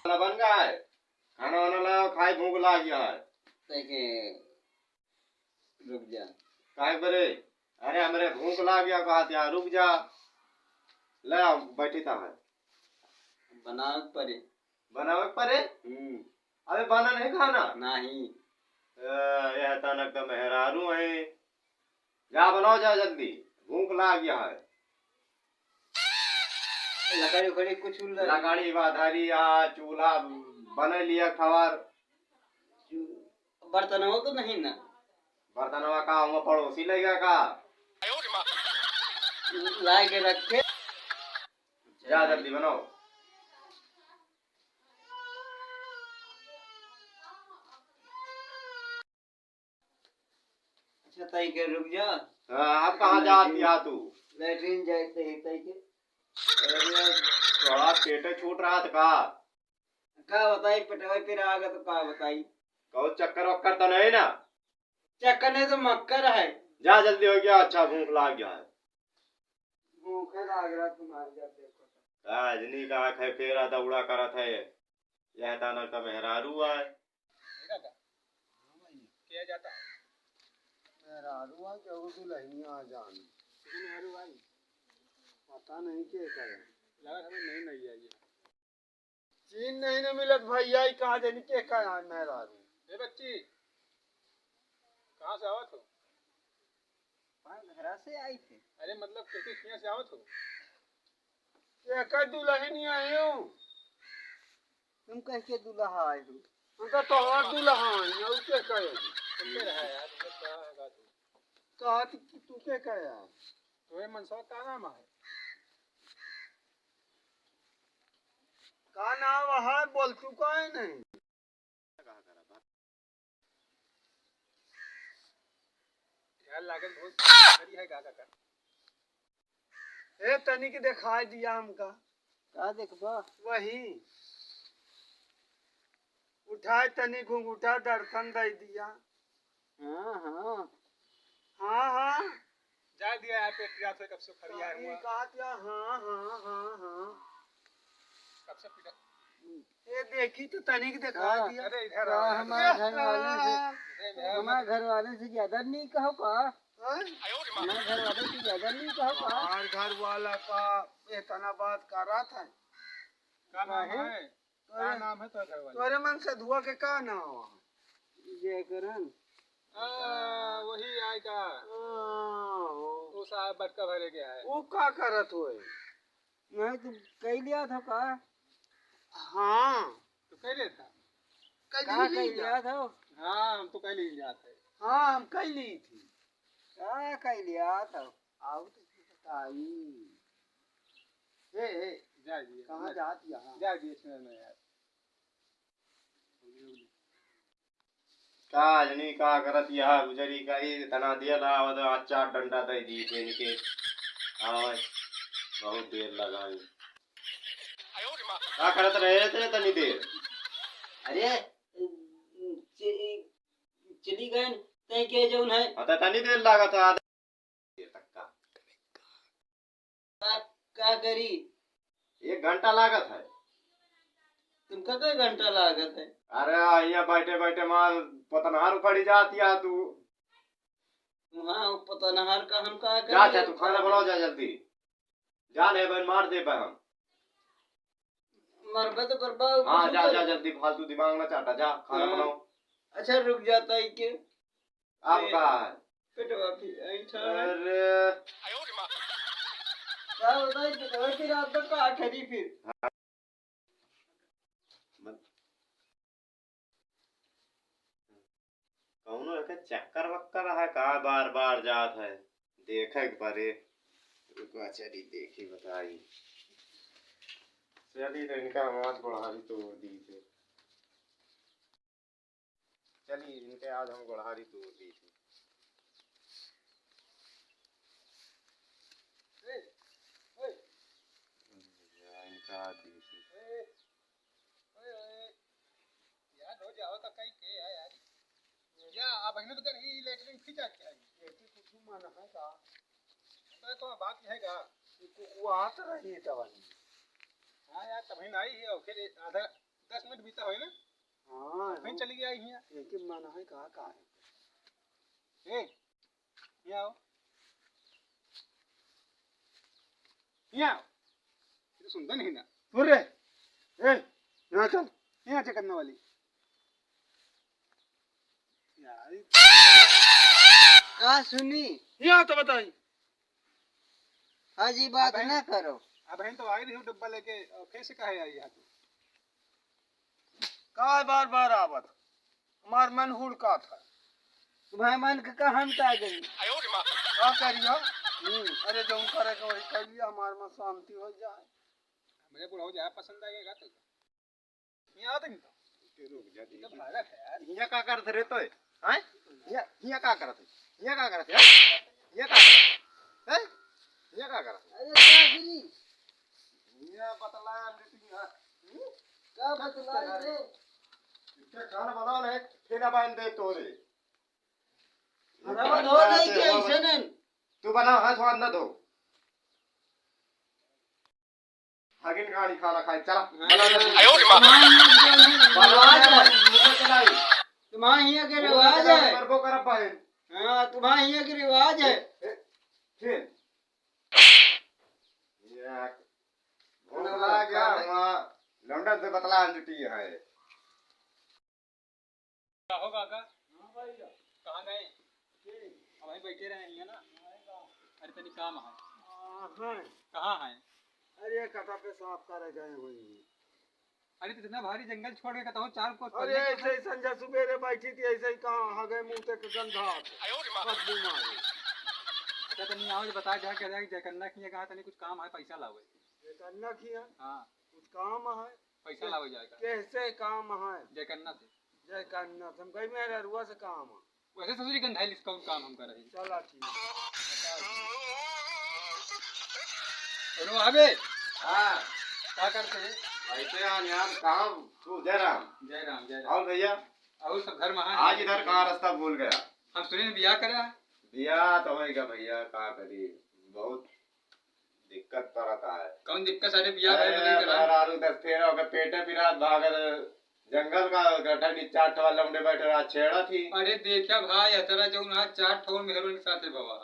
खाना बन गया है। खाना वाना लाओ, खाए भूख लग गया है। रुक जा काहे बरे? अरे हमरे भूख लग गया बात यार, रुक जा। ले आओ बैठी ता है। बनाओ परे। बनावे परे? अबे बना नहीं खाना? नहीं। यह तनक तो मेहरारू है। जा बनाओ जा जल्दी, भूख लग गया है। लकड़ी उकड़ी कुछ लकड़ी बाधारी या चूल्हा बने लिया खबर। बर्तन हो तो नहीं ना? बर्तनवा का हम पड़ोसी लेगा का? ला के रखे। जा जल्दी बनाओ। अच्छा तई के रुक जा। आप कहाँ जाती है तू? लैट्रिन जाते ही तई के। अरे थोड़ा पेटे छूट रहा था का? का बताई पटवाई फिर आगा तो का बताई? कहो चक्कर वक्कर तो नहीं ना? चक्कर नहीं तो मक्कर है। जा जल्दी हो गया, अच्छा भूख लग गया है। भूख लग रहा तुम्हारे जब देखो। रजनी का है फेरा दौड़ा करत है। यह ताना का मेहरारू है। क्या जाता है? मेहरारू आ जो दुल्हनिया जान। मेहरारू आई? पता नहीं क्या करे। लगा हमें नहीं आई है। चीन नहीं ना मिलत भैया ही कहा जानी के का मेहरारू। ए बच्ची कहाँ से आवत हो? घर से आई थी। अरे मतलब किसी किया से आवत हो? ये का दुल्हनिया आयो। तुम कह के दुल्हा आए हो? उनका तो और दुल्हा है और के कहे? तुम के रहा यार, ये कहाँ है का तू? कहा कि तू के कहे? तुम्हें मनसा का नाम है? का नाम है बोल चुका है नहीं? यार लागत बहुत खरी है का। ए तनी के दिखाई दिया हमका। का देखबा? वही उठाए तनी घुंघूटा दर्शन दे दिया। हाँ जा दिया यार, पेट रात में कब से खड़ी है हुआ। कहा दिया हाँ। कब से पीटा? ये देखी तो तनी के दिखाई दिया। अरे इधर हमारे घर वाले से ज्यादा नहीं कहो का? हमारे घर वाले से ज्यादा नहीं कहो का? हमारे घर वाला का इतना बात कर रहा था। का नाम है? क्या नाम है तो घर वाले? तोरे मन से धुआ के का नाम? जयकरण। वही आए का। वो साहब बटका भरे गया है। वो का करत होए? नहीं तू कह लिया था का? हाँ तो कह लेता। कह लिया था? हाँ हम तो कह ली जाते। हाँ हम कह ली थी। क्या कह लिया था? आओ तो बताई। जा दिए। कहाँ जाती है? जा दिए सुन में यार। काजनी का करत यह गुजरी का ही तना दिया लावत अच्छा डंडा दे दी थे इनके। आवाज बहुत देर लगाई। क्या करत रहे थे तनी देर? अरे चली गए तय के जौन है। अतः तनी देर लगा था देर तक का करी? 1 घंटा लागत है। तुमका कई घंटा लागत है? अरे यहाँ बैठे बैठे माल पतनहार पड़ी जाती है तू। हाँ पतनहार का हम का जा तू खाना बनाओ जा जल्दी। जा नहीं बन मार दे हम। मरबे तो करबा। हाँ जा जल्दी, फालतू दिमाग ना चाटा, जा खाना बनाओ। अच्छा रुक जाता है के? आपका है पेटवा फिर अरे क्या बताई पेटवा फिर आप तक का ठरी फिर। कौनो है चक्कर वक्कर है का? बार बार जात है देखे परे। रुको चली देखी बताई। चली तो इनका आवाज बढ़ारी तोड़ दी थे। चलिए इनके आज हम बढ़ारी तोड़ दी थी। इनका दी थी। यार हो जाओ तो कहीं के है यार। या अब इन्हें तो कर ही लेटरिंग खींचा क्या है? ऐसी कुछ मन है का? तो बात है का? वो आत रही है तवन। हाँ यार तभी आई है और फिर आधा 10 मिनट बीता होई ना हाँ फिर चली गया यहाँ एक ही मन है कहा ए यहाँ आओ यहाँ आओ ये तो सुनता नहीं ना सुन रे ए यहाँ चल यहाँ से करने वाली यार का सुनी यहाँ तो बताई हाजी बात ना करो। अब बहन तो आई रही हूँ डब्बा लेके और फिर से कहे आई यहाँ का बार बार आवत हमार मन हुड़का था तुम्हारे मन के कहा हम आ गई। का करियो अरे जो करे के वही कर लिया हमार में शांति हो जाए। मेरे बुढ़ाऊ जाए पसंद आएगा तो यहाँ आता नहीं तो रुक जा ये तो भारत है यार यहाँ का करत रे तो हैं यहाँ का करत यहाँ का करत यहाँ का करत हैं यहाँ का करत अरे कागरी यहाँ बतलाया देती है का बतला दे इसके खाना बनाओ ना ठेला बांध दे तोरे रवा धो दे के ऐसे नहीं तू बनाओ हाथ वाथ न धो हगिन गाड़ी खाना खाए चला तुम्हारे यहाँ के रिवाज है। करबो करब बहन हाँ तुम्हारे यहाँ के रिवाज है। फिर ये बोला गया वहाँ लंदन से बतला अंजटी है क्या होगा का कहाँ गए अब वहीं बैठे रहे हैं ना अरे तनी काम है कहाँ है अरे कटा पे साफ करे गए हुई अरे तो इतना भारी जंगल छोड़ के कहता हूँ चार को अरे ऐसे ही संजय सुबेरे बैठी थी ऐसे ही कहाँ आ गए मुँह तक गंधा बदबू मारे। अच्छा तनी आओ बता जा के जयकन्ना की कहा तनी कुछ काम है पैसा लावे ये करना की है हाँ कुछ काम है पैसा लावे जाएगा कैसे काम है जयकन्ना से जय करना तुम कहीं मेरा रुआ से काम है वैसे ससुरी गंधाई कौन काम हम कर रहे हैं चला ठीक रो आबे हाँ क्या करते हैं ऐसे यहाँ काम तू जय राम जय राम और भैया और सब घर में आज इधर कहाँ रास्ता भूल गया हम सुने ने बियाह करा दिया तो होएगा भैया कहाँ करी बहुत दिक्कत पड़ता है कौन दिक्कत सारे बियाह करे नहीं करा आलू 10 फेरा होगा पेटे पिरात भागल जंगल का गड्ढा नीचा ठवा लंबे बैठे रहा छेड़ा थी अरे देखा भाई अतरा जो ना चार ठोर मेहरों के साथ बाबा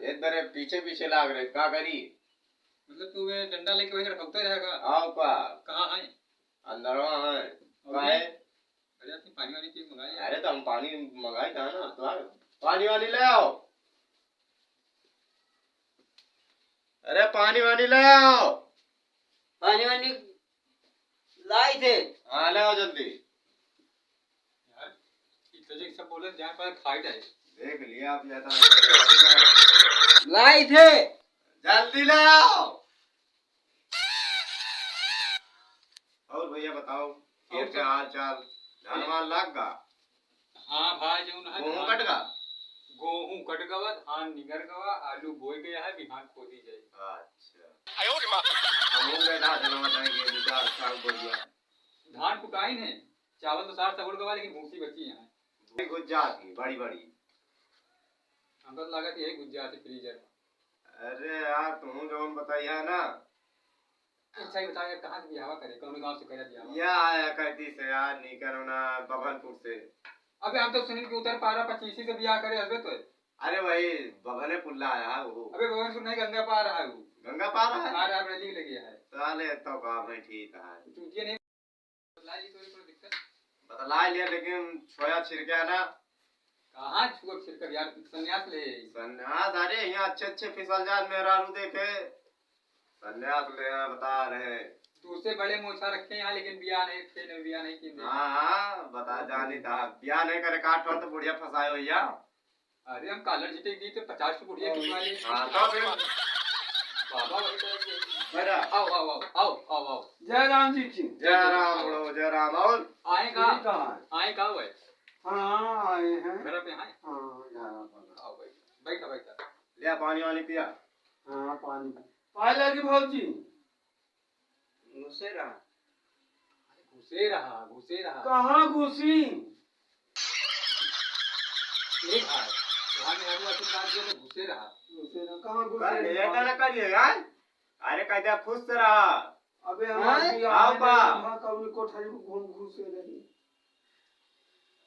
एक बारे पीछे पीछे लाग रहे का करी मतलब तू वे डंडा लेके वहीं रखते रहेगा आओ का कहाँ है अंदरवा है काहे अरे अपनी पानी वाली चीज मंगा लिया अरे तो हम पानी मंगाए था ना तो पानी वानी ले आओ अरे पानी वानी ले आओ पानी वानी लाई थे। हाँ ले आओ जल्दी यार इतने सब बोले जहाँ पर खाई जाए देख लिया आप जाता लाई थे जल्दी ले आओ और भैया बताओ खेत के हाल चाल धान वान लग गा हाँ भाई जो ना गेहूं कट गा गेहूं कट गवा धान निगर गवा आलू बोई गया है बिहान खोदी जाए अच्छा हम लोग गए धान बताएंगे निकाल शाम को दिया धान कुटाई है चावल तो सार सगुड़ गवा लेकिन भूसी बची है गुज्जात की बड़ी बड़ी हमको तो लगा यही गुज्जा थी फ्रीजर में अरे यार तुम जो बताइए ना अच्छा ही बता यार कहाँ से बिहावा करे कौन गांव से करे बिहावा या आया कहती से यार निकल ना बभनपुर से अबे हम तो सुनील के उतर पारा 25 से बियाह करे हसबे तो अरे वही बभने पुल्ला आया है वो अबे भुवनपुर नहीं गंगा पार रहा है वो गंगा पार है पार अब नदी लगी है साले तो काम है ठीक है चूतिया नहीं लाई जी थोड़ी दिक्कत बतला लिया लेकिन छोया छिड़के ना कहाँ छुआ छिड़कर यार संन्यास ले सन्यास अरे यहाँ अच्छे अच्छे फिसल जात मेरा रू देखे सन्यास ले बता रहे दूसरे बड़े मोछा रखे यहाँ लेकिन बियाह नहीं थे ने बियाह नहीं की हाँ हाँ बता जानी था ब्याह नहीं करे काट और तो बुढ़िया फंसाए भैया अरे हम कालर जीते दी तो 50 की बुढ़िया की वाली हाँ तो फिर बाबा वही तरह मेरा आओ आओ आओ आओ आओ आओ जय राम जी की जय राम बोलो जय राम और आए कहाँ कहाँ है? आए कहाँ हुए हाँ आए हैं घर पे आए हाँ यहाँ पर। आओ बैठा बैठा लिया पानी वानी पिया हाँ पानी पाए लगी भौजी घुसे रहा घुसे रहा कहाँ घुसी एक हाथ वहाँ में हर वक्त काट दिया तो घुसे रहा घुसे ना कहाँ अरे ये घुसे करिए यार अरे कहते खुश रहा अबे हाँ? हमारी आओ बा। कब में कोठरी में घूम घुसे रही।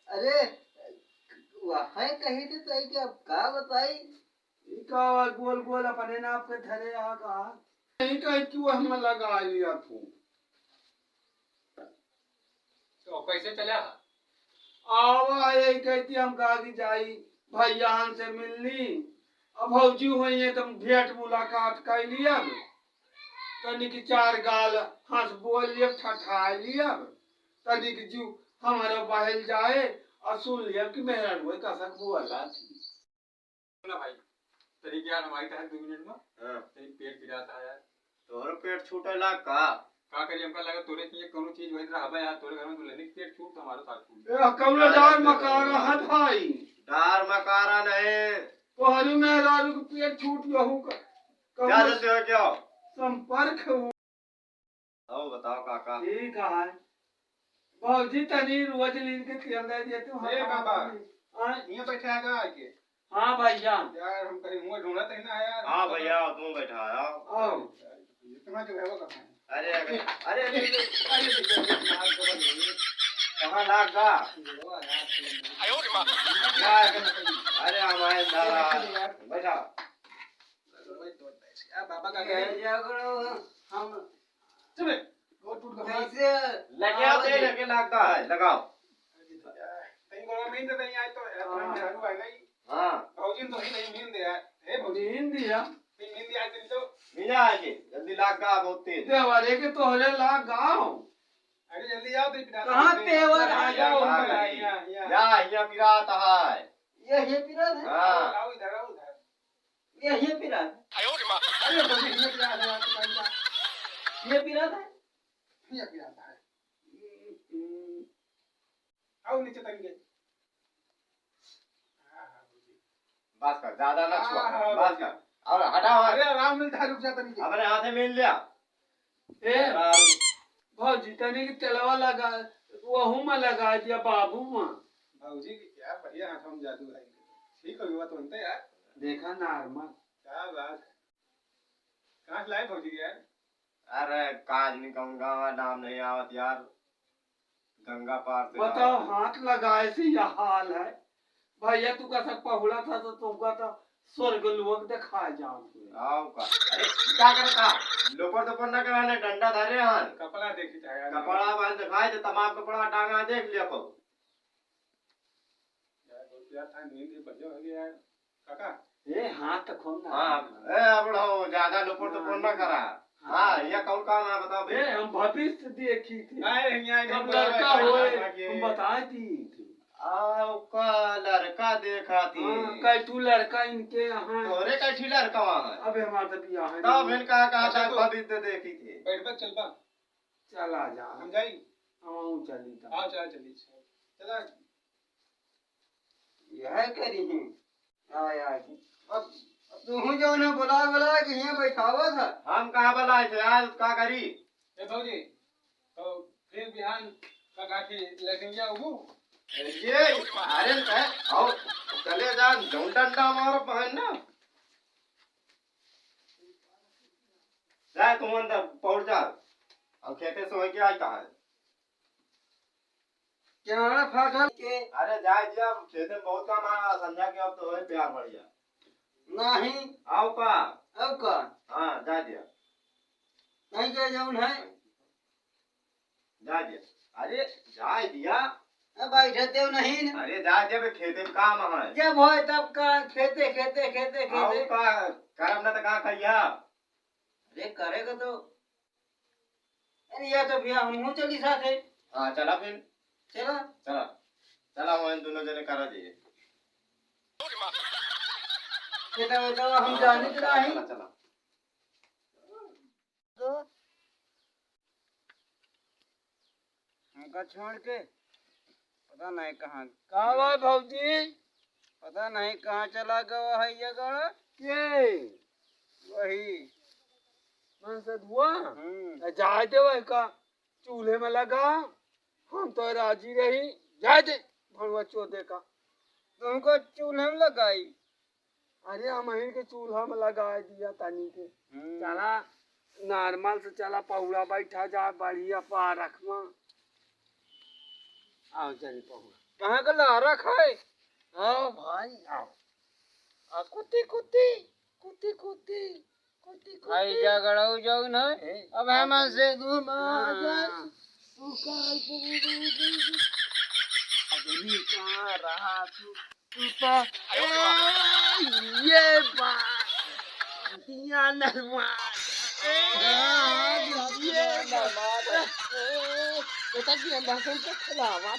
अरे वहाँ कहीं थे तो क्या का बताई का गोल गोल अपने नाप पे धरे आ का नहीं कहीं तू हम लगा लिया तू। तो कैसे चला? आवा यही कहती हम कहा कि जाई भैया हमसे मिलनी। अब भौजी हुई है तुम भेंट मुलाकात कर लिया तनिक चार गाल हंस बोल लिया ठठा लिया तनिक जू हमारा बहल जाए और सुन लिया कि मेरा रुए कसक बोला थी। ना भाई तरीके यार हमारी तरह 2 मिनट में हाँ तेरी पेट पिराता है यार। तोहर पेट छूटेला का का करी हमका लगा तोरे की कोनो चीज वही रहा यार तोरे घर में तो लेने पेट छूट हमारा साथ छूट। ए कमलेदार मकारा है भाई डार मकारा नहीं पहलू में राजू के पेट छूट यहू का क्या देते हो क्या संपर्क हो। आओ बताओ काका ठीक है भौजी तनी रोज लीन के तेल दे देते हो। ए बाबा हाँ यहाँ बैठा है आके हाँ भैया यार हम कहीं मुंह ढूंढा तो ना यार। हाँ भैया तुम बैठा आओ आओ इतना जो है वो कहाँ है? अरे अरे अरे अरे कहाँ लाग गा अरे हमारे बैठा बाबा का हम चले वो टूट गया। कैसे लगे दे लगे लगता है लगाओ कहीं को नहीं तो नहीं आए तो हम झाड़ू आएगा ही। हाँ भौजी तो ही नहीं नींद है ए भौजी नींद दिया नींद आ गई तो मिला आगे जल्दी लाग गा बहुत तेज देवरे के तोहरे ला गाँव अरे जल्दी आओ तो पिता कहाँ तेवर आ जाओ या यहाँ पिराता है ये पिरा है हाँ आओ इधर आओ इधर ये पिरा है अरे भौजी ये पिता है ये पिरा है ये पिता है आओ नीचे तंगे बस कर ज्यादा ना छुआ हाँ, बस कर और हटाओ अरे आराम मिलता रुक जा तंगे अपने हाथे मिल लिया ए भौजी तनी के तेलवा लगा वहू में लगा दिया बाबू में। भौजी की क्या बढ़िया हाथ हम जादू है ठीक हो गया तो बनता है यार। देखा नार्मल क्या बात कहाँ से लाए भौजी यार? अरे काज निकलूंगा नाम नहीं आवत यार गंगा पार से बताओ हाथ लगाए से यह हाल है भैया तू का सब पहुला था तो तुमका तो स्वर्ग लोक दिखा जाओ। आओ का अरे क्या करता लोपर तो ना कराने डंडा धरे हन कपड़ा देखी था यार। कपड़ा बांध दिखाए तो तमाम कपड़ा टांगा देख लिया को यार बहुत यार था नींद बढ़िया हो गया यार काका। ए हाथ तो खोल ना। हाँ ए अब ज्यादा लोपर तो ना करा। हाँ ये कौन काम है बताओ ए हम भविष्य देखी थी अरे यहाँ कब लड़का होए हम बता दी थी। आओ का लड़का देखा थी कल तू लड़का इनके यहाँ तोरे का ठी लड़का वहाँ अबे हमारा तो बियाह है तब इनका कहा था तो- भविष्य देखी थी बैठ बैठ चल पा चला जा हम जाई हम चली था। आओ चला चली चला यह करी है आया अब तू जो ने बुला बुला के यहाँ बैठावा था हम कहाँ बुलाए थे आज का करी ए भौजी तो फिर बिहान काका की लड़कियां उगू ये अरे आओ चले जा डंडा मारो पहन ना जाए तुम अंदर पहुंच जा अब खेते सोए के आई कहा क्या फाटल के अरे जाए जी अब खेते में बहुत काम आ संध्या के अब तो है प्यार बढ़िया नहीं आओ का अब का हाँ जा दिया नहीं के जाऊन है जा दिया अरे जा दिया अब बैठते हो नहीं न। अरे जा दिया खेते में काम है जब हो तब का खेते खेते खेते आओ खेते का करम ना तो कहा कहिया अरे करेगा तो अरे या तो भैया हम चली साथ है हाँ चला फिर चला चला चला वो इन दोनों जने करा दिए बेटा बेटा हम जाने के नहीं चला चला तो हमका छोड़ के पता नहीं कहाँ कहाँ भाई भौजी पता नहीं कहाँ चला गया है ये गाड़ा के वही मनसद हुआ जाए दे वही का चूल्हे में लगा हम तो राजी रही जाए दे भड़वा चौदे का तुमको चूल्हे में लगाई अरे हम के चूल्हा में लगा दिया तानी के चला नॉर्मल से चला पहुड़ा बैठा जा बढ़िया पारख में आओ चली पहुँच कहाँ का लहरा खाए आओ भाई आओ आ कुत्ती कुत्ती कुत्ती कुत्ती कुत्ती भाई झगड़ाऊ जाऊ न अब हम से दूर तू कहाँ रहा तू तो ये बात दिया नरमाद ये नरमाद बेटा की अंदर से खिलावा